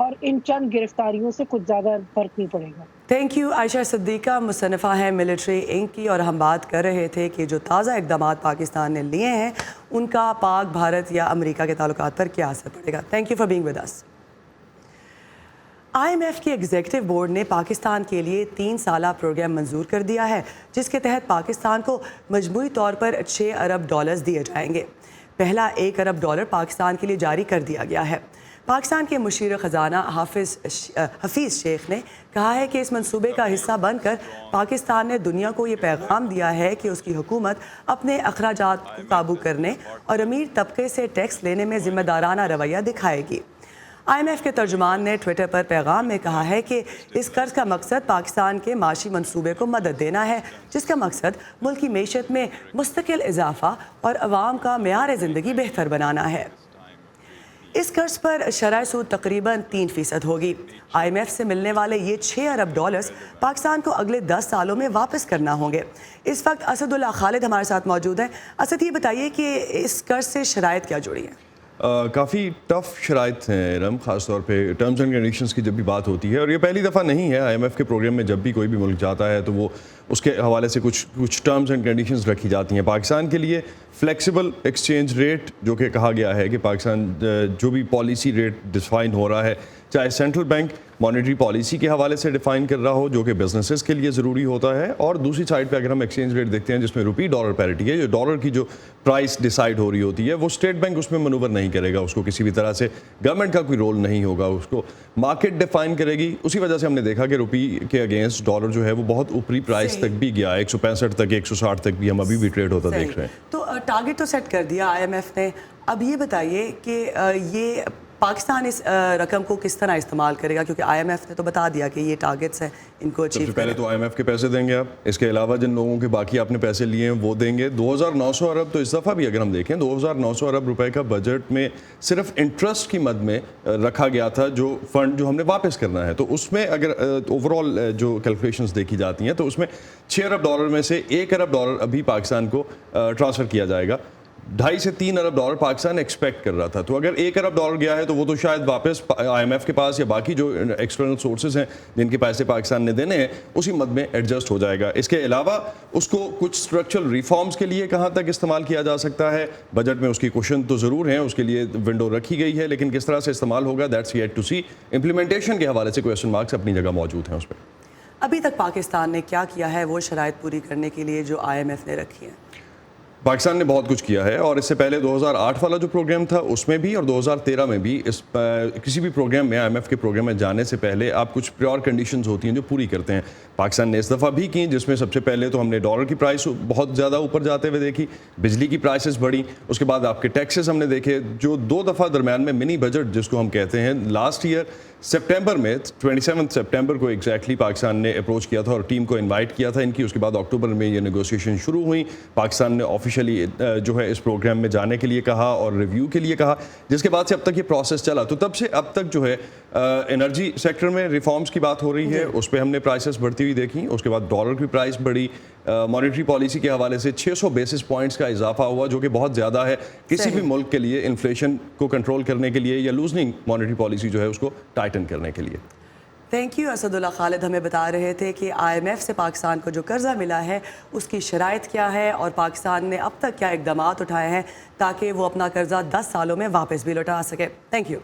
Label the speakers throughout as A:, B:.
A: اور ان چند گرفتاریوں سے کچھ زیادہ فرق نہیں پڑے گا.
B: Thank you. عائشہ صدیقہ مصنفہ ہیں ملٹری انک کی، اور ہم بات کر رہے تھے کہ جو تازہ اقدامات پاکستان نے لیے ہیں ان کا پاک بھارت یا امریکہ کے تعلقات پر کیا اثر پڑے گا. Thank you for being with us. I M F کی ایگزیکٹو بورڈ نے پاکستان کے لیے 3 سالہ پروگرام منظور کر دیا ہے جس کے تحت پاکستان کو مجموعی طور پر $6 ارب دیے جائیں گے. پہلا $1 ارب پاکستان کے لیے جاری کر دیا گیا ہے. پاکستان کے مشیر خزانہ حفیظ شیخ نے کہا ہے کہ اس منصوبے کا حصہ بن کر پاکستان نے دنیا کو یہ پیغام دیا ہے کہ اس کی حکومت اپنے اخراجات کو قابو کرنے اور امیر طبقے سے ٹیکس لینے میں ذمہ دارانہ رویہ دکھائے گی. آئی ایم ایف کے ترجمان نے ٹویٹر پر پیغام میں کہا ہے کہ اس قرض کا مقصد پاکستان کے معاشی منصوبے کو مدد دینا ہے جس کا مقصد ملکی معیشت میں مستقل اضافہ اور عوام کا معیار زندگی بہتر بنانا ہے. اس قرض پر شرح سود تقریباً 3% ہوگی. آئی ایم ایف سے ملنے والے یہ $6 ارب پاکستان کو اگلے 10 سالوں میں واپس کرنا ہوں گے. اس وقت اسد اللہ خالد ہمارے ساتھ موجود ہیں. اسد، یہ بتائیے کہ اس قرض سے شرائط کیا جڑی ہیں؟
C: کافی ٹف شرائط ہیں رم، خاص طور پہ ٹرمز اینڈ کنڈیشنز کی جب بھی بات ہوتی ہے، اور یہ پہلی دفعہ نہیں ہے. آئی ایم ایف کے پروگرام میں جب بھی کوئی بھی ملک جاتا ہے تو وہ اس کے حوالے سے کچھ ٹرمز اینڈ کنڈیشنز رکھی جاتی ہیں. پاکستان کے لیے فلیکسیبل ایکسچینج ریٹ جو کہ کہا گیا ہے کہ پاکستان جو بھی پالیسی ریٹ ڈیفائن ہو رہا ہے، چاہے سینٹرل بینک مانیٹری پالیسی کے حوالے سے ڈیفائن کر رہا ہو جو کہ بزنسز کے لیے ضروری ہوتا ہے، اور دوسری سائڈ پہ اگر ہم ایکسچینج ریٹ دیکھتے ہیں جس میں روپی ڈالر پیرٹی ہے، جو ڈالر کی جو پرائس ڈیسائیڈ ہو رہی ہوتی ہے وہ اسٹیٹ بینک اس میں منور نہیں کرے گا. اس کو کسی بھی طرح سے گورنمنٹ کا کوئی رول نہیں ہوگا، اس کو مارکیٹ ڈیفائن کرے گی. اسی وجہ سے ہم نے دیکھا کہ روپی کے اگینسٹ ڈالر جو ہے وہ بہت اوپری پرائس تک بھی گیا، 165 تک، 160 تک بھی ہم ابھی بھی ٹریڈ ہوتا دیکھ رہے ہیں.
B: تو ٹارگٹ تو سیٹ کر دیا آئی ایم ایف نے. اب یہ بتائیے کہ یہ پاکستان اس رقم کو کس طرح استعمال کرے گا، کیونکہ آئی ایم ایف نے تو بتا دیا کہ یہ ٹارگٹس ہیں ان کو اچیو.
C: سب سے پہلے تو آئی ایم ایف کے پیسے دیں گے آپ، اس کے علاوہ جن لوگوں کے باقی آپ نے پیسے لیے ہیں وہ دیں گے. 2900 ارب تو اس دفعہ بھی اگر ہم دیکھیں 2900 ارب روپے کا بجٹ میں صرف انٹرسٹ کی مد میں رکھا گیا تھا، جو فنڈ جو ہم نے واپس کرنا ہے. تو اس میں اگر اوور آل جو کیلکولیشنز دیکھی جاتی ہیں تو اس میں $6 ارب میں سے $1 ارب ابھی پاکستان کو ٹرانسفر کیا جائے گا. 2.5 سے 3 ارب پاکستان ایکسپیکٹ کر رہا تھا. تو اگر $1 ارب گیا ہے تو وہ تو شاید واپس آئی ایم ایف کے پاس یا باقی جو ایکسٹرنل سورسز ہیں جن کے پیسے پاکستان نے دینے ہیں اسی مد میں ایڈجسٹ ہو جائے گا. اس کے علاوہ اس کو کچھ اسٹرکچرل ریفارمز کے لیے کہاں تک استعمال کیا جا سکتا ہے، بجٹ میں اس کی کوشن تو ضرور ہیں، اس کے لیے ونڈو رکھی گئی ہے، لیکن کس طرح سے استعمال ہوگا that's yet to see. Implementation کے حوالے سے کویسچن مارکس اپنی جگہ موجود ہیں اس پہ.
B: ابھی تک پاکستان نے کیا کیا ہے وہ شرائط پوری کرنے کے لیے جو آئی ایم ایف نے رکھی ہیں؟
C: پاکستان نے بہت کچھ کیا ہے، اور اس سے پہلے 2008 والا جو پروگرام تھا اس میں بھی اور 2013 میں بھی کسی بھی پروگرام میں آئی ایم ایف کے پروگرام میں جانے سے پہلے آپ کچھ پریور کنڈیشنز ہوتی ہیں جو پوری کرتے ہیں. پاکستان نے اس دفعہ بھی کی، جس میں سب سے پہلے تو ہم نے ڈالر کی پرائس بہت زیادہ اوپر جاتے ہوئے دیکھی، بجلی کی پرائسز بڑھی، اس کے بعد آپ کے ٹیکسز ہم نے دیکھے. جو 2 دفعہ درمیان میں منی بجٹ جس کو ہم کہتے ہیں، لاسٹ ایئر سپٹمبر میں 27 سپٹمبر کو ایگزیکٹلی پاکستان نے اپروچ کیا تھا اور ٹیم کو انوائٹ کیا تھا ان کی. اس کے بعد اکتوبر میں یہ نیگوسیشن شروع ہوئی. پاکستان نے آفیشلی جو ہے اس پروگرام میں جانے کے لیے کہا اور ریویو کے لیے کہا، جس کے بعد سے اب تک یہ پروسیس چلا. تو تب سے اب تک جو ہے انرجی سیکٹر میں ریفارمز کی بات ہو رہی ہے، اس پہ ہم نے پرائسز بڑھتی ہوئی دیکھی. اس کے بعد ڈالر کی پرائس بڑھی، مانیٹری پالیسی کے حوالے سے 600 بیسس پوائنٹس کا اضافہ ہوا جو کہ بہت زیادہ ہے کسی بھی ملک کے لیے انفلیشن کو کنٹرول کرنے کے لیے یا لوزنگ مانیٹری پالیسی جو ہے اس کو ٹائٹن کرنے کے لیے.
B: Thank you. اسد اللہ خالد ہمیں بتا رہے تھے کہ آئی ایم ایف سے پاکستان کو جو قرضہ ملا ہے اس کی شرائط کیا ہے اور پاکستان نے اب تک کیا اقدامات اٹھائے ہیں تاکہ وہ اپنا قرضہ 10 سالوں میں واپس بھی لوٹا سکے. Thank you.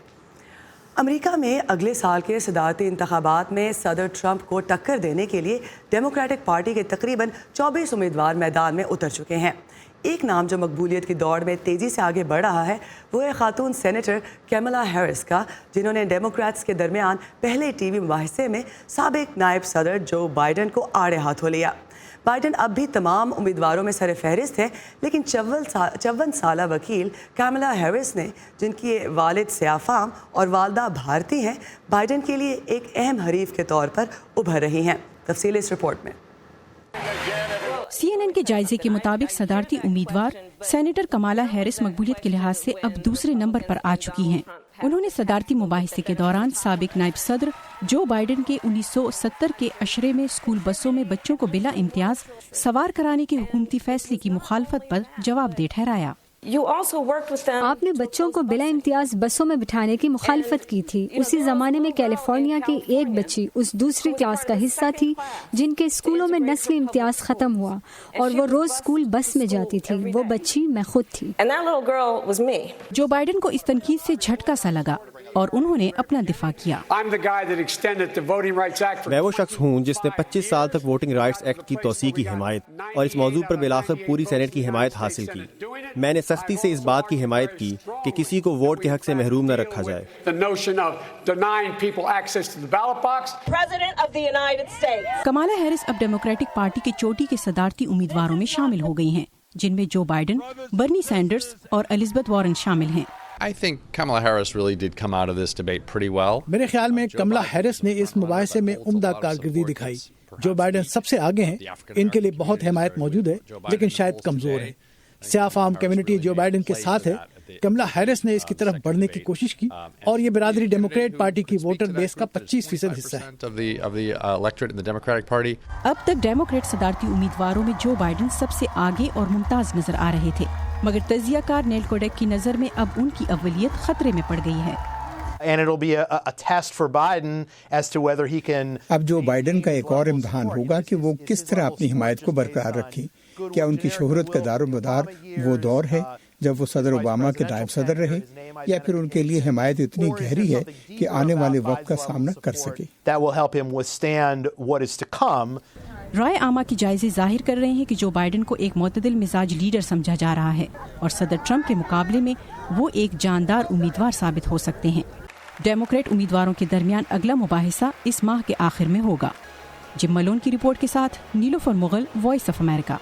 B: امریکہ میں اگلے سال کے صدارتی انتخابات میں صدر ٹرمپ کو ٹکر دینے کے لیے ڈیموکریٹک پارٹی کے تقریباً 24 امیدوار میدان میں اتر چکے ہیں. ایک نام جو مقبولیت کی دوڑ میں تیزی سے آگے بڑھ رہا ہے وہ ہے خاتون سینیٹر کیملا ہیرس کا، جنہوں نے ڈیموکریٹس کے درمیان پہلے ٹی وی مباحثے میں سابق نائب صدر جو بائیڈن کو آڑے ہاتھوں لیا. بائیڈن اب بھی تمام امیدواروں میں سر فہرست ہے، لیکن 54 سالہ وکیل کیملا ہیرس نے، جن کی والد سیاہ فام اور والدہ بھارتی ہیں، بائیڈن کے لیے ایک اہم حریف کے طور پر ابھر رہی ہیں. تفصیل اس رپورٹ میں.
D: سی این این کے جائزے کے مطابق صدارتی امیدوار سینیٹر کمالا ہیرس مقبولیت کے لحاظ سے اب دوسرے نمبر پر آ چکی ہیں. انہوں نے صدارتی مباحثے کے دوران سابق نائب صدر جو بائیڈن کے 1970 کے عشرے میں اسکول بسوں میں بچوں کو بلا امتیاز سوار کرانے کے حکومتی فیصلے کی مخالفت پر جواب دہ ٹھہرایا.
E: آپ نے بچوں کو بلا امتیاز بسوں میں بٹھانے کی مخالفت کی تھی. اسی زمانے میں کیلیفورنیا کی ایک بچی اس دوسری کلاس کا حصہ تھی جن کے اسکولوں میں نسلی امتیاز ختم ہوا اور وہ روز اسکول بس میں جاتی تھی. وہ بچی میں خود تھی.
D: جو بائیڈن کو اس تنقید سے جھٹکا سا لگا اور انہوں نے اپنا دفاع کیا.
F: میں وہ شخص ہوں جس نے 25 سال تک ووٹنگ رائٹس ایکٹ کی توسیع کی حمایت اور اس موضوع پر بالآخر پوری سینٹ کی حمایت حاصل کی. میں نے سختی سے اس بات کی حمایت کی کہ کسی کو ووٹ کے حق سے محروم نہ رکھا جائے.
D: کمالا ہیرس اب ڈیموکریٹک پارٹی کے چوٹی کے صدارتی امیدواروں میں شامل ہو گئی ہیں جن میں جو بائیڈن، برنی سینڈرز اور الزبتھ وارن شامل ہیں.
G: میرے خیال میں کملا ہیرس نے اس مباحثے میں عمدہ کارکردگی دکھائی. جو بائیڈن سب سے آگے ہیں، ان کے لیے بہت حمایت موجود ہے لیکن شاید کمزور ہے. سیاہ فام کمیونٹی جو بائیڈن کے ساتھ ہے. کملا ہیرس نے اس کی طرف بڑھنے کی کوشش کی اور یہ برادری ڈیموکریٹ پارٹی کی ووٹر بیس کا 25% حصہ ہے.
D: اب تک ڈیموکریٹ صدارتی امیدواروں میں جو بائیڈن سب سے آگے اور ممتاز نظر آ رہے تھے، مگر تجزیہ کار نیل کوڈیک کی نظر میں اب ان کی اولیت خطرے میں پڑ گئی ہے.
H: اب جو بائیڈن کا ایک اور امتحان ہوگا کہ وہ کس طرح اپنی حمایت کو برقرار رکھیں. کیا ان کی شہرت کا دار و مدار وہ دور ہے جب وہ صدر اوباما کے نائب صدر رہے، یا پھر ان کے لیے حمایت اتنی گہری ہے کہ آنے والے وقت کا سامنا کر سکے.
D: رائے عامہ کی جائزے ظاہر کر رہے ہیں کہ جو بائیڈن کو ایک معتدل مزاج لیڈر سمجھا جا رہا ہے اور صدر ٹرمپ کے مقابلے میں وہ ایک جاندار امیدوار ثابت ہو سکتے ہیں. ڈیموکریٹ امیدواروں کے درمیان اگلا مباحثہ اس ماہ کے آخر میں ہوگا. جم ملون کی رپورٹ کے ساتھ نیلوفر مغل، وائس آف امریکہ.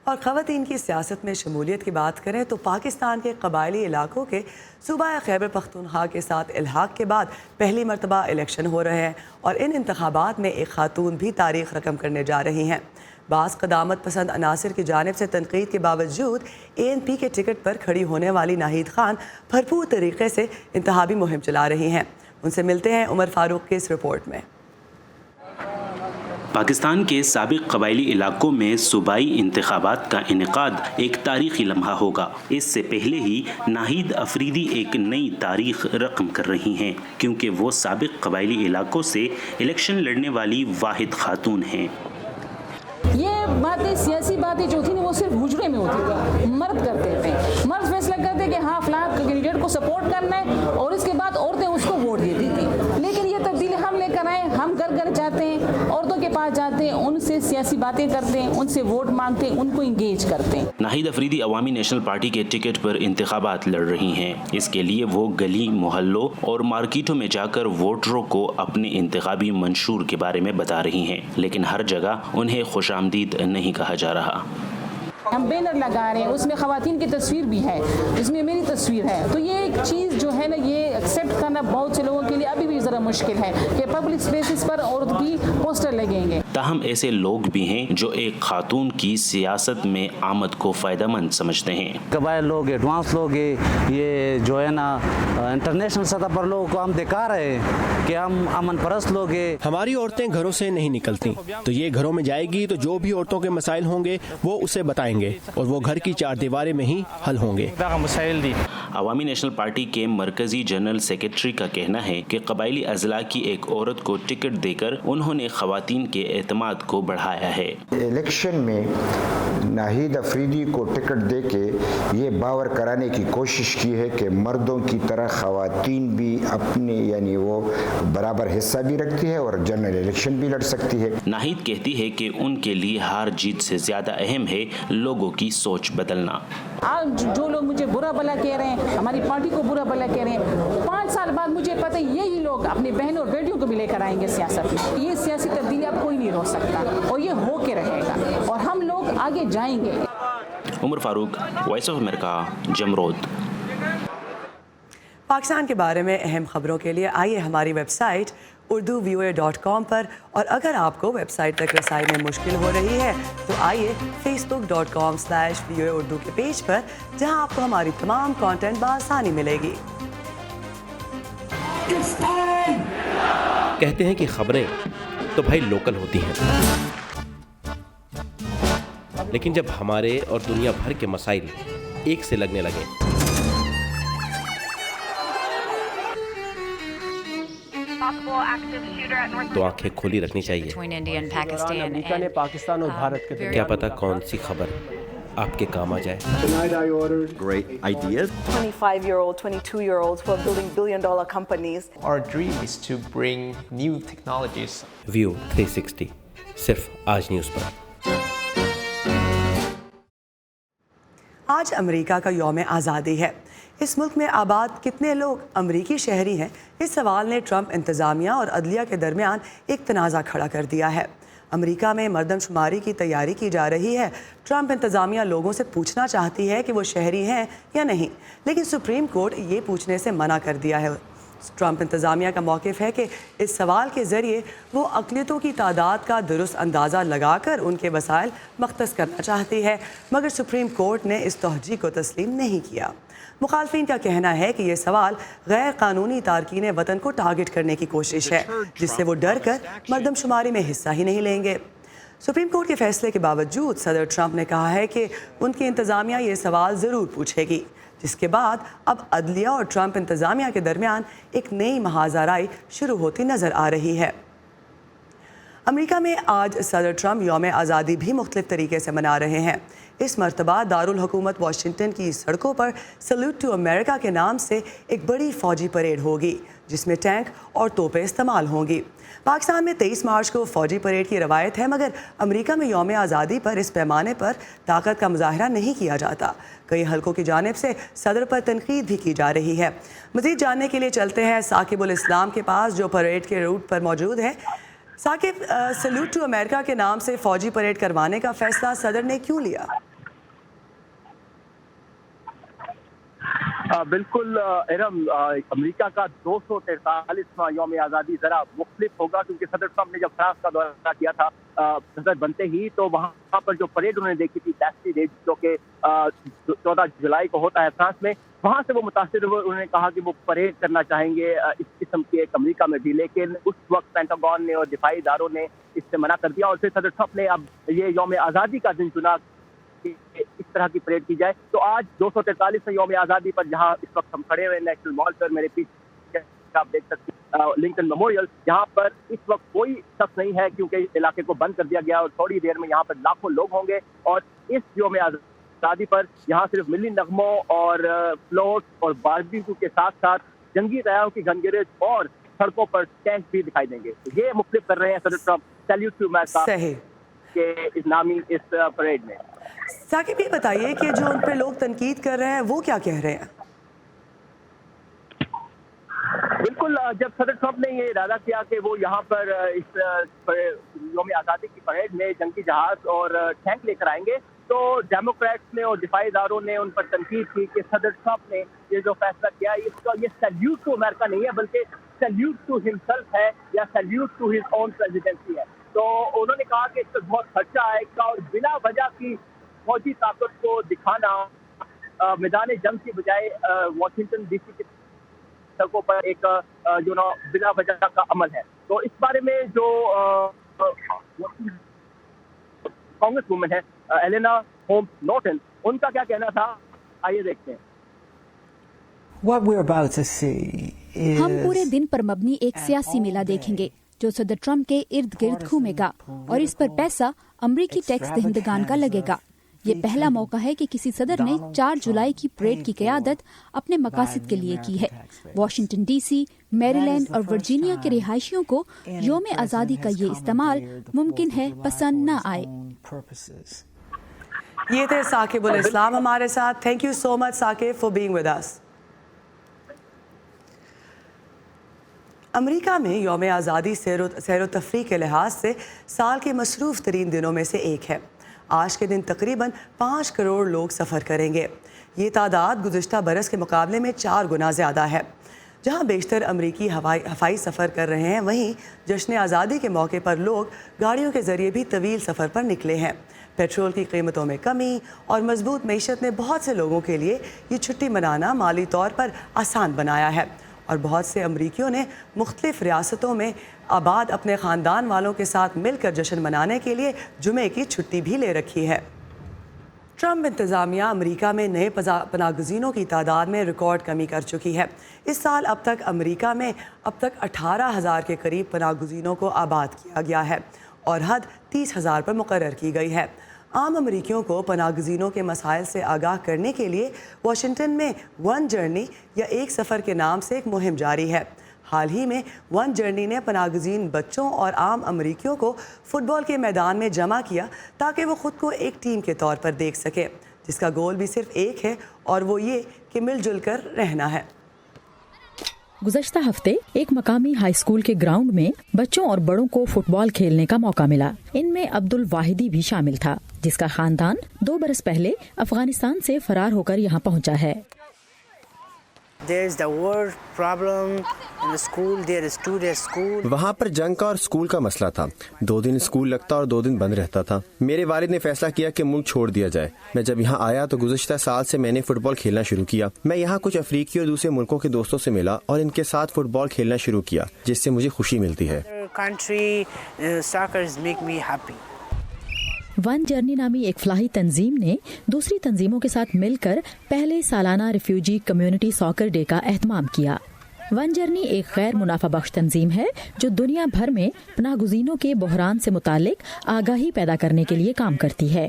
B: اور خواتین کی سیاست میں شمولیت کی بات کریں تو پاکستان کے قبائلی علاقوں کے صوبہ خیبر پختونخوا کے ساتھ الحاق کے بعد پہلی مرتبہ الیکشن ہو رہے ہیں اور ان انتخابات میں ایک خاتون بھی تاریخ رقم کرنے جا رہی ہیں. بعض قدامت پسند عناصر کی جانب سے تنقید کے باوجود ANP کے ٹکٹ پر کھڑی ہونے والی ناہید خان بھرپور طریقے سے انتخابی مہم چلا رہی ہیں. ان سے ملتے ہیں عمر فاروق کی اس رپورٹ میں.
I: پاکستان کے سابق قبائلی علاقوں میں صوبائی انتخابات کا انعقاد ایک تاریخی لمحہ ہوگا. اس سے پہلے ہی ناہید افریدی ایک نئی تاریخ رقم کر رہی ہیں کیونکہ وہ سابق قبائلی علاقوں سے الیکشن لڑنے والی واحد خاتون ہیں.
J: یہ باتیں سیاسی باتیں جو تھیں وہ صرف حجرے میں ہوتی تھیں. مرد کرتے تھے، مرد فیصلہ کرتے کہ ہاں فلاں کینڈیڈیٹ کو سپورٹ کرنا ہے اور اس کے بعد عورتیں اس کو ووٹ دیتی تھیں. لیکن یہ تبدیلی ہم لے کر آئے. ہم گھر گھر جاتے ہیں، عورتوں کے پاس جاتے ہیں، ان سے سیاسی باتیں کرتے ہیں، ان سے ووٹ مانگتے ہیں، ان کو انگیج کرتے ہیں.
I: ناہید افریدی عوامی نیشنل پارٹی کے ٹکٹ پر انتخابات لڑ رہی ہیں. اس کے لیے وہ گلی، محلوں اور مارکیٹوں میں جا کر ووٹروں کو اپنے انتخابی منشور کے بارے میں بتا رہی ہیں، لیکن ہر جگہ انہیں خوش آمدید نہیں کہا جا رہا.
J: ہم بینر لگا رہے ہیں، اس میں خواتین کی تصویر بھی ہے، اس میں میری تصویر ہے. تو یہ ایک چیز جو ہے نا، یہ ایکسیپٹ کرنا بہت سے لوگوں کے لیے ابھی بھی ذرا مشکل ہے کہ پبلک اسپیسز پر عورت کی پوسٹر لگیں گے.
I: تاہم ایسے لوگ بھی ہیں جو ایک خاتون کی سیاست میں آمد کو فائدہ مند سمجھتے ہیں.
K: قبائل لوگ، ایڈوانس لوگ، یہ جو ہے نا انٹرنیشنل سطح پر لوگوں کو ہم دکھا رہے ہیں کہ ہم امن پرست لوگ ہیں.
F: ہماری عورتیں گھروں سے نہیں نکلتی تو یہ گھروں میں جائے گی تو جو بھی عورتوں کے مسائل ہوں گے وہ اسے بتائیں گے اور وہ گھر کی چار دیواریں میں ہی حل ہوں گے.
I: عوامی نیشنل پارٹی کے مرکزی جنرل سیکرٹری کا کہنا ہے کہ قبائلی اضلاع کی ایک عورت کو ٹکٹ دے کر انہوں نے خواتین کے اعتماد کو بڑھایا ہے.
L: الیکشن میں ناہید افریدی کو ٹکٹ دے کے یہ باور کرانے کی کوشش کی ہے کہ مردوں کی طرح خواتین بھی اپنے یعنی وہ برابر حصہ بھی رکھتی ہے اور جنرل الیکشن بھی لڑ سکتی ہے.
I: ناہید کہتی ہے کہ ان کے لیے ہار جیت سے زیادہ اہم ہے لوگوں کی سوچ بدلنا.
J: آج جو لوگ مجھے برا بھلا کہہ رہے ہیں، ہماری پارٹی کو برا بھلا کہہ رہے ہیں، 5 سال بعد مجھے پتہ ہے یہی لوگ اپنے بہنوں اور بیٹیوں کو بھی لے کر آئیں گے سیاست میں. یہ سیاسی تبدیلی اب کوئی نہیں روک سکتا اور یہ ہو کے رہے گا اور ہم لوگ آگے جائیں گے.
I: Umar Farooq, voice of America, Jamrud.
B: Pakistan کے بارے میں اہم خبروں کے لیے آئیے ہماری ویب سائٹ urduvoa.com پر، اور اگر آپ کو ویب سائٹ تک رسائی میں مشکل ہو رہی ہے تو آئیے facebook.com/VOA اردو کے پیج پر، جہاں آپ کو ہماری تمام کانٹینٹ بآسانی ملے گی.
M: کہتے ہیں کہ خبریں تو بھائی لوکل ہوتی ہیں، لیکن جب ہمارے اور دنیا بھر کے مسائل ایک سے لگنے لگے تو آنکھیں کھلی رکھنی چاہیے.
F: امریکہ نے پاکستان اور بھارت کے
M: کیا پتہ کون سی خبر آپ کے کام آ جائے.
N: Great ideas.
O: 25-year-old, 22-year-olds who are building billion-dollar companies.
P: Our dream is to bring new technologies.
M: View 360 صرف آج نیوز پر.
B: آج امریکہ کا یوم آزادی ہے. اس ملک میں آباد کتنے لوگ امریکی شہری ہیں؟ اس سوال نے ٹرمپ انتظامیہ اور عدلیہ کے درمیان ایک تنازع کھڑا کر دیا ہے. امریکہ میں مردم شماری کی تیاری کی جا رہی ہے. ٹرمپ انتظامیہ لوگوں سے پوچھنا چاہتی ہے کہ وہ شہری ہیں یا نہیں، لیکن سپریم کورٹ یہ پوچھنے سے منع کر دیا ہے. ٹرمپ انتظامیہ کا موقف ہے کہ اس سوال کے ذریعے وہ اقلیتوں کی تعداد کا درست اندازہ لگا کر ان کے وسائل مختص کرنا چاہتی ہے، مگر سپریم کورٹ نے اس توجہ کو تسلیم نہیں کیا. مخالفین کا کہنا ہے کہ یہ سوال غیر قانونی تارکین وطن کو ٹارگٹ کرنے کی کوشش ہے، جس سے وہ ڈر کر مردم شماری میں حصہ ہی نہیں لیں گے. سپریم کورٹ کے فیصلے کے باوجود صدر ٹرمپ نے کہا ہے کہ ان کی انتظامیہ یہ سوال ضرور پوچھے گی، جس کے بعد اب عدلیہ اور ٹرمپ انتظامیہ کے درمیان ایک نئی محاذ آرائی شروع ہوتی نظر آ رہی ہے. امریکہ میں آج صدر ٹرمپ یوم آزادی بھی مختلف طریقے سے منا رہے ہیں. اس مرتبہ دارالحکومت واشنگٹن کی سڑکوں پر سلیوٹ ٹو امریکہ کے نام سے ایک بڑی فوجی پریڈ ہوگی، جس میں ٹینک اور توپیں استعمال ہوں گی. پاکستان میں 23 مارچ کو فوجی پریڈ کی روایت ہے، مگر امریکہ میں یوم آزادی پر اس پیمانے پر طاقت کا مظاہرہ نہیں کیا جاتا. کئی حلقوں کی جانب سے صدر پر تنقید بھی کی جا رہی ہے. مزید جاننے کے لیے چلتے ہیں ثاقب الاسلام کے پاس، جو پریڈ کے روٹ پر موجود ہے. ثاقب، سلیوٹ ٹو امریکہ کے نام سے فوجی پریڈ کروانے کا فیصلہ صدر نے کیوں لیا؟
Q: بالکل ارم، امریکہ کا 243واں یوم آزادی ذرا مختلف ہوگا، کیونکہ صدر ٹرمپ نے جب فرانس کا دورہ کیا تھا صدر بنتے ہی، تو وہاں پر جو پریڈ انہوں نے دیکھی تھی بیسٹی ڈے، جو کہ 14 جولائی کو ہوتا ہے فرانس میں، وہاں سے وہ متاثر ہوئے. انہوں نے کہا کہ وہ پریڈ کرنا چاہیں گے اس قسم کے ایک امریکہ میں بھی، لیکن اس وقت پینٹاگون نے اور دفاعی اداروں نے اس سے منع کر دیا، اور پھر صدر ٹرمپ نے اب یہ یوم آزادی کا دن چنا اس طرح کی پریڈ کی جائے. تو آج 243 یوم آزادی پر جہاں اس وقت ہم کھڑے ہوئے نیشنل مال پر، میرے پیچھے آپ دیکھ سکتے ہیں لنکن میموریل، جہاں پر اس وقت کوئی شخص نہیں ہے کیونکہ علاقے کو بند کر دیا گیا، اور تھوڑی دیر میں یہاں پر لاکھوں لوگ ہوں گے. اور اس یوم آزادی پر یہاں صرف ملی نغموں اور فلوٹ اور باربیکیو کے ساتھ ساتھ جنگی طیاروں کی گھنگرج اور سڑکوں پر ٹینک بھی دکھائی دیں گے. یہ مختلف کر رہے ہیں صدر ٹرمپ سیلیوٹ ٹو امریکہ کے اس نامی اس پریڈ میں.
B: ثاقب، یہ بتائیے کہ جو ان پہ لوگ تنقید کر رہے ہیں وہ کیا کہہ رہے ہیں؟
Q: بالکل، جب صدر ٹرمپ نے یہ ارادہ کیا کہ وہ یہاں پر اس یوم آزادی کی پریڈ میں جنگی جہاز اور ٹینک لے کر آئیں گے، تو ڈیموکریٹس نے اور دفاعی اداروں نے ان پر تنقید کی کہ صدر ٹرمپ نے یہ جو فیصلہ کیا اس کا یہ سیلیوٹ ٹو امریکہ نہیں ہے، بلکہ سیلیوٹ ٹو ہمسیلف ہے یا salute to his own presidency ہے. تو انہوں نے کہا کہ اس پر بہت خرچہ آئے گا، اور بلا وجہ کی فوجی طاقت کو دکھانا میدان جنگ کی بجائے واشنگٹن ڈی سی کی سڑکوں پر ایک جو نا بلا وجہ کا عمل ہے. تو اس بارے میں جو کانگریس وومن ہے ایلینا ہومس نورٹن، ان کا کیا کہنا تھا، آئیے دیکھتے ہیں.
D: ہم پورے دن پر مبنی ایک سیاسی میلہ دیکھیں گے جو صدر ٹرمپ کے ارد گرد گھومے گا، اور اس پر پیسہ امریکی ٹیکس دہندگان کا لگے گا. یہ پہلا موقع ہے کہ کسی صدر نے 4 جولائی کی پریڈ کی قیادت اپنے مقاصد کے لیے کی ہے. واشنگٹن ڈی سی، میری لینڈ اور ورجینیا کے رہائشیوں کو یوم آزادی کا یہ استعمال ممکن ہے پسند نہ آئے.
B: یہ تھے ثاقب الاسلام ہمارے ساتھ. Thank you so much Saqib for being with us. America میں یوم آزادی سیر و تفریح کے لحاظ سے سال کے مصروف ترین دنوں میں سے ایک ہے. آج کے دن تقریباً 5 کروڑ لوگ سفر کریں گے. یہ تعداد گزشتہ برس کے مقابلے میں 4 گنا زیادہ ہے. جہاں بیشتر امریکی ہوائی سفر کر رہے ہیں، وہیں جشن آزادی کے موقع پر لوگ گاڑیوں کے ذریعے بھی طویل سفر پر نکلے ہیں. پیٹرول کی قیمتوں میں کمی اور مضبوط معیشت نے بہت سے لوگوں کے لیے یہ چھٹی منانا مالی طور پر آسان بنایا ہے، اور بہت سے امریکیوں نے مختلف ریاستوں میں آباد اپنے خاندان والوں کے ساتھ مل کر جشن منانے کے لیے جمعے کی چھٹی بھی لے رکھی ہے. ٹرمپ انتظامیہ امریکہ میں نئے پناہ گزینوں کی تعداد میں ریکارڈ کمی کر چکی ہے۔ اس سال اب تک امریکہ میں 18,000 کے قریب پناہ گزینوں کو آباد کیا گیا ہے اور حد 30,000 پر مقرر کی گئی ہے۔ عام امریکیوں کو پناہ گزینوں کے مسائل سے آگاہ کرنے کے لیے واشنگٹن میں ون جرنی یا ایک سفر کے نام سے ایک مہم جاری ہے۔ حال ہی میں ون جرنی نے پناہ گزین بچوں اور عام امریکیوں کو فٹ بال کے میدان میں جمع کیا تاکہ وہ خود کو ایک ٹیم کے طور پر دیکھ سکے، جس کا گول بھی صرف ایک ہے اور وہ یہ کہ مل جل کر رہنا ہے۔
R: گزشتہ ہفتے ایک مقامی ہائی اسکول کے گراؤنڈ میں بچوں اور بڑوں کو فٹ بال کھیلنے کا موقع ملا۔ ان میں عبد الواحدی بھی شامل تھا، جس کا خاندان 2 برس پہلے افغانستان سے فرار ہو کر یہاں پہنچا ہے۔
F: وہاں پر جنگ کا اور اسکول کا مسئلہ تھا۔ 2 دن اسکول لگتا اور 2 دن بند رہتا تھا۔ میرے والد نے فیصلہ کیا کہ ملک چھوڑ دیا جائے۔ میں جب یہاں آیا تو گزشتہ سال سے میں نے فٹ بال کھیلنا شروع کیا۔ میں یہاں کچھ افریقی اور دوسرے ملکوں کے دوستوں سے ملا اور ان کے ساتھ فٹ بال کھیلنا شروع کیا، جس سے مجھے خوشی ملتی ہے۔
R: ون جرنی نامی ایک فلاحی تنظیم نے دوسری تنظیموں کے ساتھ مل کر پہلے سالانہ ریفیوجی کمیونٹی ساکر ڈے کا اہتمام کیا۔ ون جرنی ایک غیر منافع بخش تنظیم ہے جو دنیا بھر میں پناہ گزینوں کے بحران سے متعلق آگاہی پیدا کرنے کے لیے کام کرتی ہے۔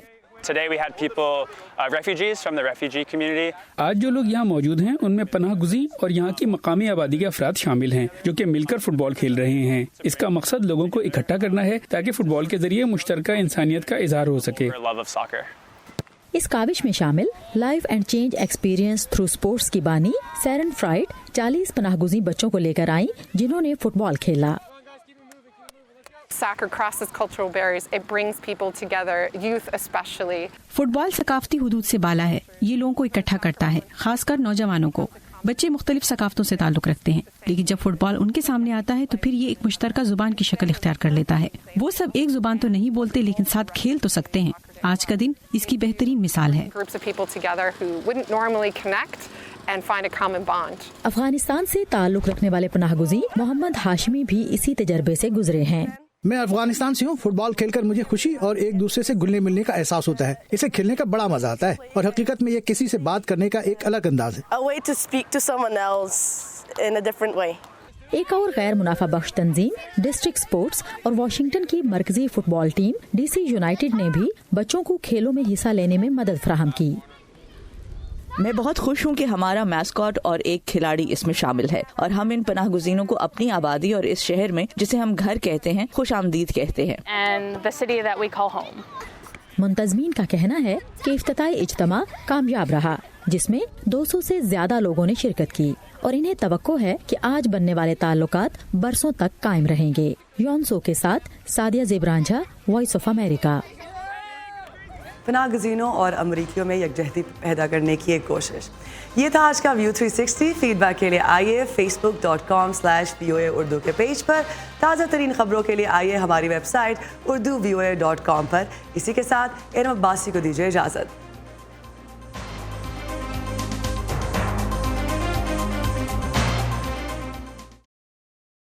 S: آج جو لوگ یہاں موجود ہیں ان میں پناہ گزین اور یہاں کی مقامی آبادی کے افراد شامل ہیں جو کہ مل کر فٹ بال کھیل رہے ہیں۔ اس کا مقصد لوگوں کو اکٹھا کرنا ہے تاکہ فٹ بال کے ذریعے مشترکہ انسانیت کا اظہار ہو سکے۔
R: اس کاوش میں شامل life and change experience through sports کی بانی سیرن فرائڈ 40 پناہ گزین بچوں کو لے کر آئیں جنہوں نے فٹ بال کھیلا۔
D: فٹ بال ثقافتی حدود سے بالا ہے، یہ لوگوں کو اکٹھا کرتا ہے، خاص کر نوجوانوں کو۔ بچے مختلف ثقافتوں سے تعلق رکھتے ہیں، لیکن جب فٹ بال ان کے سامنے آتا ہے تو پھر یہ ایک مشترکہ زبان کی شکل اختیار کر لیتا ہے۔ وہ سب ایک زبان تو نہیں بولتے لیکن ساتھ کھیل تو سکتے ہیں۔ آج کا دن اس کی بہترین مثال ہے۔
R: افغانستان سے تعلق رکھنے والے پناہ گزین محمد ہاشمی بھی اسی تجربے سے گزرے ہیں۔
G: میں افغانستان سے ہوں۔ فٹ بال کھیل کر مجھے خوشی اور ایک دوسرے سے گلنے ملنے کا احساس ہوتا ہے۔ اسے کھیلنے کا بڑا مزہ آتا ہے اور حقیقت میں یہ کسی سے بات کرنے کا ایک الگ انداز ہے۔
R: ایک اور غیر منافع بخش تنظیم ڈسٹرکٹ اسپورٹس اور واشنگٹن کی مرکزی فٹ بال ٹیم ڈی سی یونائیٹڈ نے بھی بچوں کو کھیلوں میں حصہ لینے میں مدد فراہم کی۔
T: میں بہت خوش ہوں کہ ہمارا میسکاٹ اور ایک کھلاڑی اس میں شامل ہے اور ہم ان پناہ گزینوں کو اپنی آبادی اور اس شہر میں جسے ہم گھر کہتے ہیں خوش آمدید کہتے ہیں۔
R: منتظمین کا کہنا ہے کہ افتتاحی اجتماع کامیاب رہا، جس میں 200 سے زیادہ لوگوں نے شرکت کی اور انہیں توقع ہے کہ آج بننے والے تعلقات برسوں تک قائم رہیں گے۔ یونسو کے ساتھ سادیہ زیبرانجھا، وائس آف امریکہ۔
B: پناہ گزینوں اور امریکیوں میں یکجہتی پیدا کرنے کی ایک کوشش۔ یہ تھا آج کا ویو 360۔ فیڈ بیک کے لیے آئیے facebook.com/VOA اردو کے پیج پر۔ تازہ ترین خبروں کے لیے آئیے ہماری ویب سائٹ urduvoa.com پر۔ اسی کے ساتھ ارم عباسی کو دیجیے اجازت۔